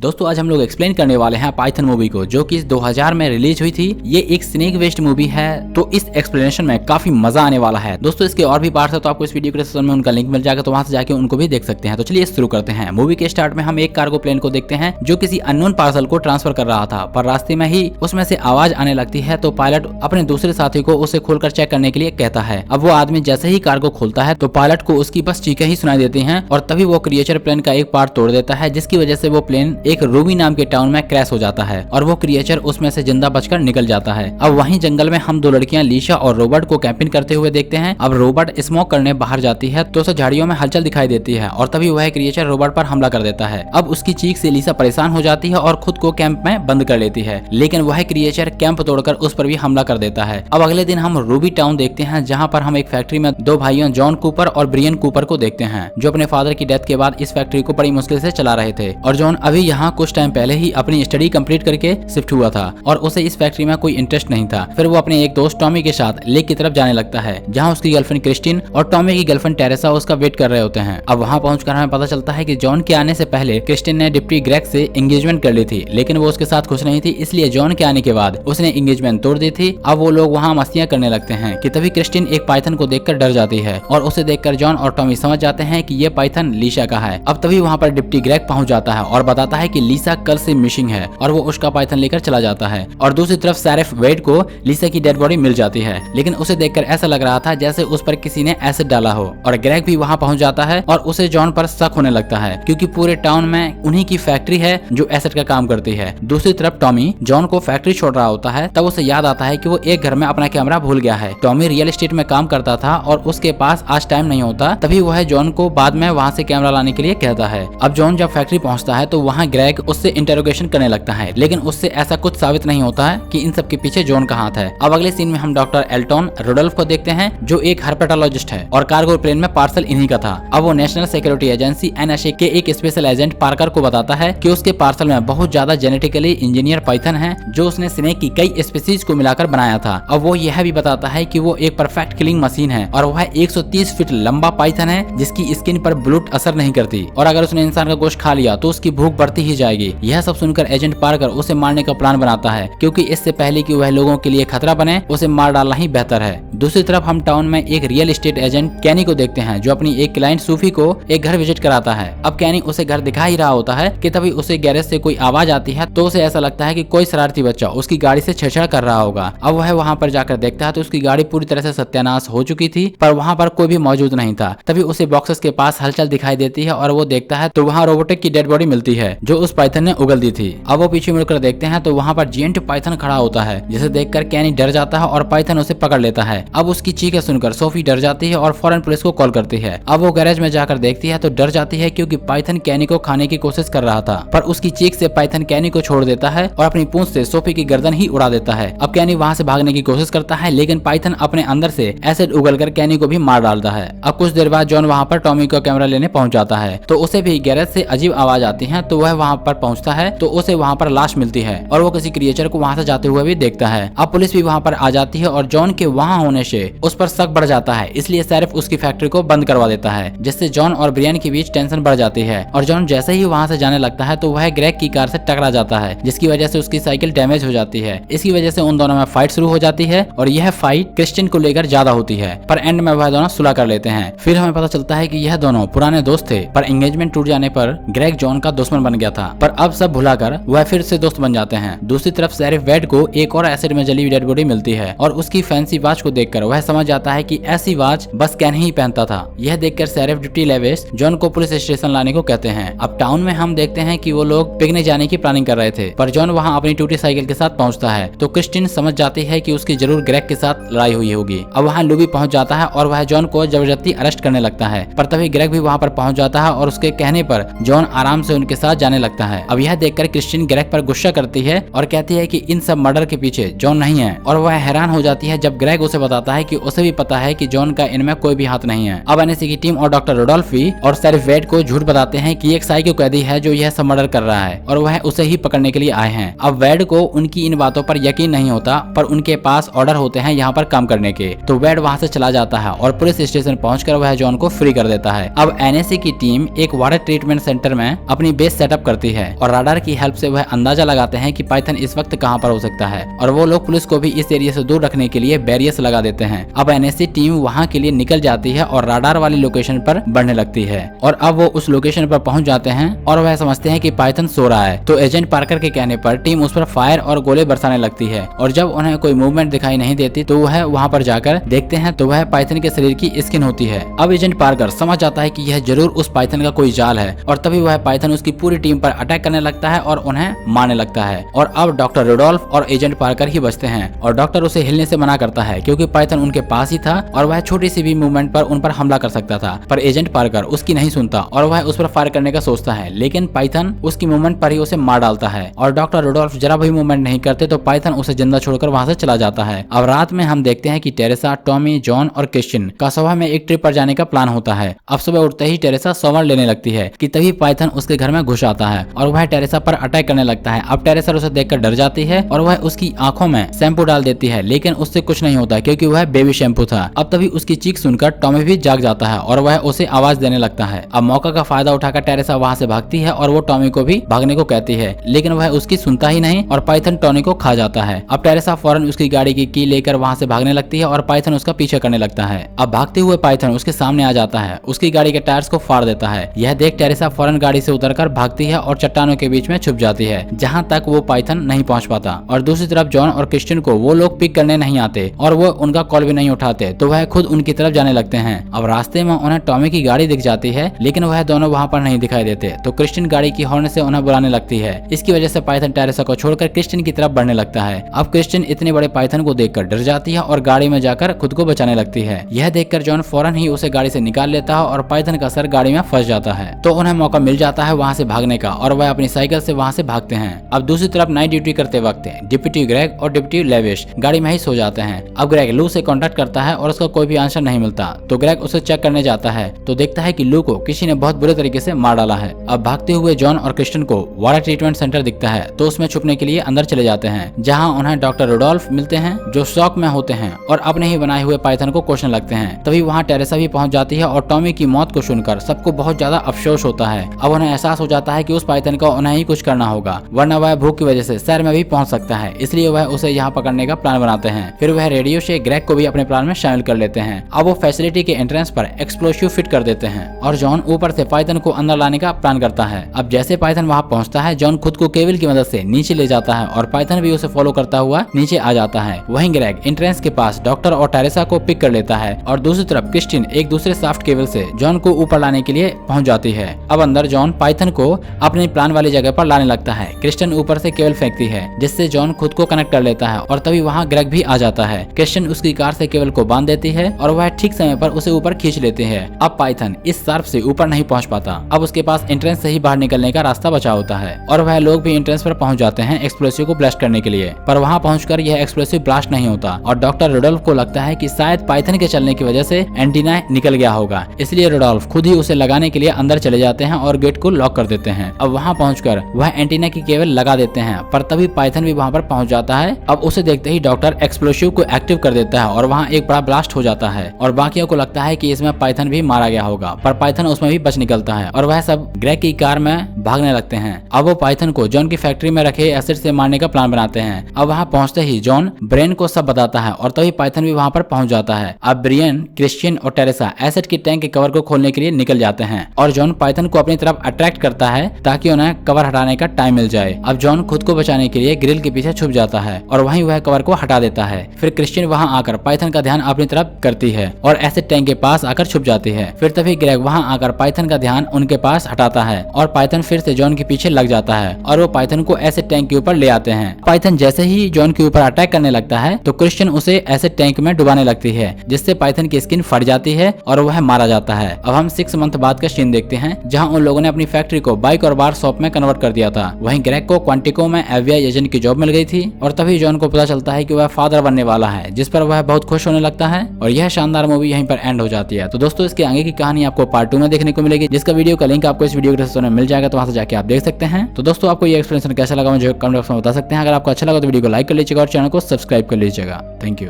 दोस्तों आज हम लोग एक्सप्लेन करने वाले हैं पाइथन मूवी को, जो कि 2000 में रिलीज हुई थी। ये एक स्नेक बेस्ड मूवी है, तो इस एक्सप्लेनेशन में काफी मजा आने वाला है। दोस्तों इसके और भी पार्ट्स है, तो आपको इस वीडियो के डिस्क्रिप्शन में उनका लिंक मिल जाएगा, तो वहां से जाके उनको भी देख सकते हैं। तो चलिए शुरू करते हैं। मूवी के स्टार्ट में हम एक कार्गो प्लेन को देखते हैं जो किसी अननोन पार्सल को ट्रांसफर कर रहा था, पर रास्ते में ही उसमें से आवाज आने लगती है। तो पायलट अपने दूसरे साथी को उसे खोलकर चेक करने के लिए कहता है। अब वो आदमी जैसे ही कार्गो खोलता है तो पायलट को उसकी बस चीखें ही सुनाई देती हैं, और तभी वो क्रिएचर प्लेन का एक पार्ट तोड़ देता है, जिसकी वजह से वो प्लेन एक रूबी नाम के टाउन में क्रैश हो जाता है और वो क्रिएचर उसमें से जिंदा बचकर निकल जाता है। अब वहीं जंगल में हम दो लड़कियां लीशा और रॉबर्ट को कैंपिंग करते हुए देखते हैं। अब रॉबर्ट स्मोक करने बाहर जाती है तो उसे झाड़ियों में हलचल दिखाई देती है, और तभी वह क्रिएचर रॉबर्ट पर हमला कर देता है। अब उसकी चीख से लीसा परेशान हो जाती है और खुद को कैंप में बंद कर लेती है, लेकिन वह क्रिएचर कैंप तोड़कर उस पर भी हमला कर देता है। अब अगले दिन हम रूबी टाउन देखते हैं, जहाँ पर हम एक फैक्ट्री में दो भाइयों जॉन कूपर और ब्रियन कूपर को देखते हैं, जो अपने फादर की डेथ के बाद इस फैक्ट्री को बड़ी मुश्किल से चला रहे थे। और जॉन अभी यहाँ कुछ टाइम पहले ही अपनी स्टडी कंप्लीट करके शिफ्ट हुआ था और उसे इस फैक्ट्री में कोई इंटरेस्ट नहीं था। फिर वो अपने एक दोस्त टॉमी के साथ लेक की तरफ जाने लगता है, जहाँ उसकी गर्लफ्रेंड क्रिस्टिन और टॉमी की गर्लफ्रेंड टेरेसा उसका वेट कर रहे होते हैं। अब वहाँ पहुंचकर हमें पता चलता है कि जॉन के आने से पहले क्रिस्टिन ने डिप्टी ग्रेग से एंगेजमेंट कर ली थी, लेकिन वो उसके साथ खुश नहीं थी, इसलिए जॉन के आने के बाद उसने एंगेजमेंट तोड़ दी थी। अब वो लोग वहाँ मस्तियां करने लगते हैं कि तभी क्रिस्टिन एक पाइथन को देखकर डर जाती है, और उसे देखकर जॉन और टॉमी समझ जाते हैं कि ये पाइथन लीशा का है। अब तभी वहाँ पर डिप्टी ग्रेग पहुंच जाता है और बताता है कि लीसा कल से मिसिंग है, और वो उसका पाइथन लेकर चला जाता है। और दूसरी तरफ शेरिफ वेड को लीसा की डेड बॉडी मिल जाती है, लेकिन उसे देखकर ऐसा लग रहा था जैसे उस पर किसी ने एसिड डाला हो। और ग्रेग भी वहाँ पहुंच जाता है और उसे जॉन पर शक होने लगता है, क्योंकि पूरे टाउन में उन्हीं की फैक्ट्री है जो एसिड का काम करती है। दूसरी तरफ टॉमी जॉन को फैक्ट्री छोड़ रहा होता है, तब उसे याद आता है कि वो एक घर में अपना कैमरा भूल गया है। टॉमी रियल एस्टेट में काम करता था और उसके पास आज टाइम नहीं होता, तभी वह जॉन को बाद में वहाँ से कैमरा लाने के लिए कहता है। अब जॉन जब फैक्ट्री पहुँचता है तो वहाँ ग्रेग उससे इंटरोगेशन करने लगता है, लेकिन उससे ऐसा कुछ साबित नहीं होता है कि इन सब के पीछे जॉन का हाथ है। अब अगले सीन में हम डॉक्टर एल्टन रोडोल्फ को देखते हैं, जो एक हर्पेटोलॉजिस्ट है और कार्गो प्लेन में पार्सल इन्हीं का था। अब वो नेशनल सिक्योरिटी एजेंसी NSA के एक स्पेशल एजेंट पार्कर को बताता है कि उसके पार्सल में बहुत ज्यादा जेनेटिकली इंजीनियर पाइथन है, जो उसने स्नेक की कई स्पीसीज को मिलाकर बनाया था। अब वो यह भी बताता है कि वो एक परफेक्ट किलिंग मशीन है, और वह 130 फीट लंबा पाइथन है जिसकी स्किन पर ब्लूट असर नहीं करती, और अगर उसने इंसान का गोश्त खा लिया तो उसकी भूख बढ़ती ही जाएगी। यह सब सुनकर एजेंट पार्कर उसे मारने का प्लान बनाता है, क्योंकि इससे पहले कि वह लोगों के लिए खतरा बने उसे मार डालना ही बेहतर है। दूसरी तरफ हम टाउन में एक रियल एस्टेट एजेंट कैनी को देखते हैं, जो अपनी एक क्लाइंट सूफी को एक घर विजिट कराता है। अब कैनी उसे घर दिखा ही रहा होता है कि तभी उसे गैरेज से कोई आवाज आती है, तो उसे ऐसा लगता है कि कोई शरारती बच्चा उसकी गाड़ी से छेड़छाड़ कर रहा होगा। अब वह वहाँ पर जाकर देखता है तो उसकी गाड़ी पूरी तरह से सत्यानाश हो चुकी थी, पर वहाँ पर कोई भी मौजूद नहीं था। तभी उसे बॉक्सेस के पास हलचल दिखाई देती है और वो देखता है तो वहाँ रोबोटिक की डेड बॉडी मिलती है, जो उस पाइथन ने उगल दी थी। अब वो पीछे मुड़कर देखते हैं तो वहाँ पर जिएंट पाइथन खड़ा होता है, जिसे देखकर कैनी डर जाता है और पाइथन उसे पकड़ लेता है। अब उसकी चीखें सुनकर सोफी डर जाती है और फौरन पुलिस को कॉल करती है। अब वो गैरेज में जाकर देखती है तो डर जाती है, क्योंकि पाइथन कैनी को खाने की कोशिश कर रहा था, पर उसकी चीख से पाइथन कैनी को छोड़ देता है और अपनी पूंछ से सोफी की गर्दन ही उड़ा देता है। अब कैनी वहाँ से भागने की कोशिश करता है, लेकिन पाइथन अपने अंदर से एसिड उगलकर कैनी को भी मार डालता है। अब कुछ देर बाद जॉन वहाँ पर टॉमी को कैमरा लेने पहुंच जाता है, तो उसे भी गैरेज से अजीब आवाज आती है, तो वह वहाँ पर पहुँचता है तो उसे वहाँ पर लाश मिलती है, और वो किसी क्रिएचर को वहाँ से जाते हुए भी देखता है। अब पुलिस भी वहाँ पर आ जाती है और जॉन के वहाँ होने से उस पर शक बढ़ जाता है, इसलिए शेरिफ उसकी फैक्ट्री को बंद करवा देता है, जिससे जॉन और ब्रियन के बीच टेंशन बढ़ जाती है। और जॉन जैसे ही वहाँ से जाने लगता है तो वह ग्रेग की कार से टकरा जाता है, जिसकी वजह से उसकी साइकिल डैमेज हो जाती है। इसकी वजह से उन दोनों में फाइट शुरू हो जाती है, और यह फाइट क्रिस्टिन को लेकर ज्यादा होती है, पर एंड में वह दोनों सुलह कर लेते हैं। फिर हमें पता चलता है कि यह दोनों पुराने दोस्त थे, पर एंगेजमेंट टूट जाने पर ग्रेग जॉन का दुश्मन बन गया था, पर अब सब भुलाकर वह फिर से दोस्त बन जाते हैं। दूसरी तरफ शेरिफ वेड को एक और एसिड में जली हुई डेड बॉडी मिलती है, और उसकी फैंसी वॉच को देखकर वह समझ जाता है कि ऐसी वॉच बस कैन ही पहनता था। यह देखकर शेरिफ डिप्टी लेविस जॉन को पुलिस स्टेशन लाने को कहते हैं। अब टाउन में हम देखते हैं कि वो लोग पिकनिक जाने की प्लानिंग कर रहे थे, पर जॉन वहाँ अपनी टूटी साइकिल के साथ पहुँचता है, तो क्रिस्टिन समझ जाती है कि उसकी जरूर ग्रेग के साथ लड़ाई हुई होगी। अब वहाँ लूबी पहुँच जाता है और वह जॉन को जबरदस्ती अरेस्ट करने लगता है, पर तभी ग्रेग भी वहाँ पर पहुँच जाता है और उसके कहने पर जॉन आराम से उनके साथ जाने लगता है। अब यह देखकर क्रिस्टिन ग्रेग पर गुस्सा करती है और कहती है कि इन सब मर्डर के पीछे जॉन नहीं है, और वह हैरान हो जाती है जब ग्रेग उसे बताता है कि उसे भी पता है कि जॉन का इनमें कोई भी हाथ नहीं है। अब NSA की टीम और डॉक्टर रोडोल्फ भी और शेरिफ वेड को झूठ बताते हैं कि एक साइको कैदी है जो यह सब मर्डर कर रहा है, और वह उसे ही पकड़ने के लिए आए हैं। अब वेड को उनकी इन बातों पर यकीन नहीं होता, पर उनके पास ऑर्डर होते हैं यहाँ पर काम करने के, तो वेड वहाँ से चला जाता है और पुलिस स्टेशन पहुंचकर वह जॉन को फ्री कर देता है। अब NSA की टीम एक वाटर ट्रीटमेंट सेंटर में अपनी बेस सेटअप कर करती है और राडार की हेल्प से वह अंदाजा लगाते हैं कि पाइथन इस वक्त कहां पर हो सकता है और वो लोग पुलिस को भी इस एरिया से दूर रखने के लिए बैरियर्स लगा देते हैं। अब एनएससी टीम वहां के लिए निकल जाती है और राडार वाली लोकेशन पर बढ़ने लगती है और अब वो उस लोकेशन पर पहुंच जाते हैं और वह समझते हैं कि पाइथन सो रहा है। तो एजेंट पार्कर के कहने पर टीम उस पर फायर और गोले बरसाने लगती है और जब उन्हें कोई मूवमेंट दिखाई नहीं देती तो वह वहां पर जाकर देखते हैं तो वह पाइथन के शरीर की स्किन होती है। अब एजेंट पार्कर समझ जाता है कि यह जरूर उस पाइथन का कोई जाल है और तभी वह पाइथन उसकी पूरी टीम पर अटैक करने लगता है और उन्हें मारने लगता है। और अब डॉक्टर रुडोल्फ और एजेंट पार्कर ही बचते हैं और डॉक्टर उसे हिलने से मना करता है क्योंकि पाइथन उनके पास ही था और वह छोटी सी भी मूवमेंट पर उन पर हमला कर सकता था। पर एजेंट पार्कर उसकी नहीं सुनता और वह उस पर फायर करने का सोचता है, लेकिन पाइथन उसकी मूवमेंट पर ही उसे मार डालता है और डॉक्टर रुडोल्फ जरा भी मूवमेंट नहीं करते तो पाइथन उसे जिंदा छोड़कर वहां से चला जाता है। अब रात में हम देखते हैं कि टेरेसा, टॉमी, जॉन और क्रिश्चियन का सुबह में एक ट्रिप पर जाने का प्लान होता है। अब सुबह उठते ही टेरेसा शॉवर लेने लगती है कि तभी पाइथन उसके घर में घुस आता है और वह टेरेसा पर अटैक करने लगता है। अब टेरेसा उसे देखकर डर जाती है और वह उसकी आंखों में शैम्पू डाल देती है, लेकिन उससे कुछ नहीं होता क्योंकि वह बेबी शैम्पू था। अब तभी उसकी चीख सुनकर टॉमी भी जाग जाता है और वह उसे आवाज देने लगता है। अब मौका का फायदा उठाकर टेरेसा वहां से भागती है और वो टॉमी को भी भागने को कहती है, लेकिन वह उसकी सुनता ही नहीं और पाइथन टॉमी को खा जाता है। अब टेरेसा फौरन उसकी गाड़ी की की लेकर वहां से भागने लगती है और पाइथन उसका पीछे करने लगता है। अब भागते हुए पाइथन उसके सामने आ जाता है, उसकी गाड़ी के टायर्स को फाड़ देता है। यह देख टेरेसा फौरन गाड़ी से उतरकर भागती है और चट्टानों के बीच में छुप जाती है जहां तक वो पाइथन नहीं पहुंच पाता। और दूसरी तरफ जॉन और क्रिश्चियन को वो लोग पिक करने नहीं आते और वो उनका कॉल भी नहीं उठाते तो वह खुद उनकी तरफ जाने लगते हैं। अब रास्ते में उन्हें टॉमी की गाड़ी दिख जाती है, लेकिन वह दोनों वहां पर नहीं दिखाई देते तो क्रिश्चियन गाड़ी की हॉर्न से उन्हें बुलाने लगती है। इसकी वजह से पाइथन टेरेसा को छोड़कर क्रिश्चियन की तरफ बढ़ने लगता है। अब क्रिश्चियन इतने बड़े पाइथन को देखकर डर जाती है और गाड़ी में जाकर खुद को बचाने लगती है। यह देखकर जॉन फौरन ही उसे गाड़ी से निकाल लेता है और पाइथन का सर गाड़ी में फंस जाता है। तो उन्हें मौका मिल जाता है वहां से भागने का और वह अपनी साइकिल से वहां से भागते हैं। अब दूसरी तरफ नाइट ड्यूटी करते वक्त डिप्टी ग्रेग और डिप्टी लेविश गाड़ी में ही सो जाते हैं। अब ग्रेग लू से कांटेक्ट करता है और उसका कोई भी आंसर नहीं मिलता तो ग्रेग उसे चेक करने जाता है तो देखता है कि लू को किसी ने बहुत बुरे तरीके से मार डाला है। अब भागते हुए जॉन और क्रिश्चियन को वाटर ट्रीटमेंट सेंटर दिखता है तो उसमें छुपने के लिए अंदर चले जाते हैं, जहां उन्हें डॉक्टर रुडोल्फ मिलते हैं जो शॉक में होते हैं और अपने ही बनाए हुए पाइथन को कोसने लगते हैं। तभी वहां टेरेसा भी पहुंच जाती है और टॉमी की मौत को सुनकर सबको बहुत ज्यादा अफसोस होता है। अब उन्हें एहसास हो जाता है कि उस पाइथन को उन्हें ही कुछ करना होगा वरना वह भूख की वजह से शहर में भी पहुंच सकता है, इसलिए वह उसे यहाँ पकड़ने का प्लान बनाते हैं। फिर वह रेडियो से ग्रेग को भी अपने प्लान में शामिल कर लेते हैं। अब वो फैसिलिटी के एंट्रेंस पर एक्सप्लोसिव फिट कर देते हैं और जॉन ऊपर से पाइथन को अंदर लाने का प्लान करता है। अब जैसे पाइथन वहां पहुंचता है जॉन खुद को केबल की मदद से नीचे ले जाता है और पाइथन भी उसे फॉलो करता हुआ नीचे आ जाता है। वहीं ग्रेग एंट्रेंस के पास डॉक्टर और टेरेसा को पिक कर लेता है और दूसरी तरफ क्रिश्चियन एक दूसरे सॉफ्ट केबल से जॉन को ऊपर लाने के लिए पहुंच जाती है। अब अंदर जॉन पाइथन को अपने प्लान वाली जगह पर लाने लगता है। क्रिश्चियन ऊपर से केबल फेंकती है जिससे जॉन खुद को कनेक्ट कर लेता है और तभी वहाँ ग्रेग भी आ जाता है। क्रिश्चियन उसकी कार से केबल को बांध देती है और वह ठीक समय पर उसे ऊपर खींच लेते हैं। अब पाइथन इस शार्प से ऊपर नहीं पहुंच पाता। अब उसके पास एंट्रेंस से ही बाहर निकलने का रास्ता बचा होता है और वह लोग भी एंट्रेंस पर पहुंच जाते हैं एक्सप्लोसिव को ब्लास्ट करने के लिए, पर वहां पहुंचकर यह एक्सप्लोसिव ब्लास्ट नहीं होता और डॉक्टर रुडोल्फ को लगता है कि शायद पाइथन के चलने की वजह से एंटीना निकल गया होगा, इसलिए रुडोल्फ खुद ही उसे लगाने के लिए अंदर चले जाते हैं और गेट को लॉक कर देते हैं। अब वहां पहुंचकर वह एंटीना की केबल लगा देते हैं, पर तभी पाइथन भी वहां पर पहुंच जाता है। अब उसे देखते ही डॉक्टर एक्सप्लोसिव को एक्टिव कर देता है और वहां एक बड़ा ब्लास्ट हो जाता है और बाकियों को लगता है कि इसमें पाइथन भी मारा गया होगा, पर पाइथन उसमें भी बच निकलता है और वह सब ग्रेग की कार में भागने लगते हैं। अब वो पाइथन को जॉन की फैक्ट्री में रखे एसिड से मारने का प्लान बनाते हैं। अब वहां पहुंचते ही जॉन ब्रेन को सब बताता है और तभी पाइथन भी वहां पर पहुंच जाता है। अब ब्रियन, क्रिश्चियन और टेरेसा एसिड की टैंक के कवर को खोलने के लिए निकल जाते हैं और जॉन पाइथन को अपनी तरफ अट्रैक्ट करता है ताकि उन्हें कवर हटाने का टाइम मिल जाए। अब जॉन खुद को बचाने के लिए ग्रिल के पीछे छुप जाता है और वहीं वह कवर को हटा देता है। फिर क्रिश्चियन वहां आकर पाइथन का ध्यान अपनी तरफ करती है और एसिड टैंक के पास आकर छुप जाती है। फिर तभी ग्रेग वहां आकर पाइथन का ध्यान उनके पास हटाता है और पाइथन फिर से जॉन के पीछे लग जाता है और वो पाइथन को एसिड टैंक के ऊपर ले आते हैं। पाइथन जैसे ही जॉन के ऊपर अटैक करने लगता है तो क्रिश्चियन उसे एसिड टैंक में डुबाने लगती है, जिससे पाइथन की स्किन फट जाती है और वह मारा जाता है। अब हम 6 मंथ बाद का सीन देखते हैं जहां उन लोगों ने अपनी फैक्ट्री को बाइक और बार शॉप में कन्वर्ट कर दिया था। वहीं ग्रेग को क्वांटिको में FBI एजेंट की जॉब मिल गई थी और तभी जॉन को पता चलता है कि वह फादर बनने वाला है, जिस पर वह बहुत खुश होने लगता है और यह शानदार मूवी यहीं पर एंड हो जाती है। तो दोस्तों इसके आगे की कहानी आपको पार्ट 2 में देखने को मिलेगी, जिसका वीडियो का लिंक आपको इस वीडियो के डिस्क्रिप्शन में मिल जाएगा, तो वहां से जाके आप देख सकते हैं। तो दोस्तों आपको ये एक्सप्लेनेशन कैसा लगा मुझे कमेंट बॉक्स में बता सकते हैं। अगर आपको अच्छा लगा तो वीडियो को लाइक कर लीजिएगा और चैनल को सब्सक्राइब कर लीजिएगा। Thank you.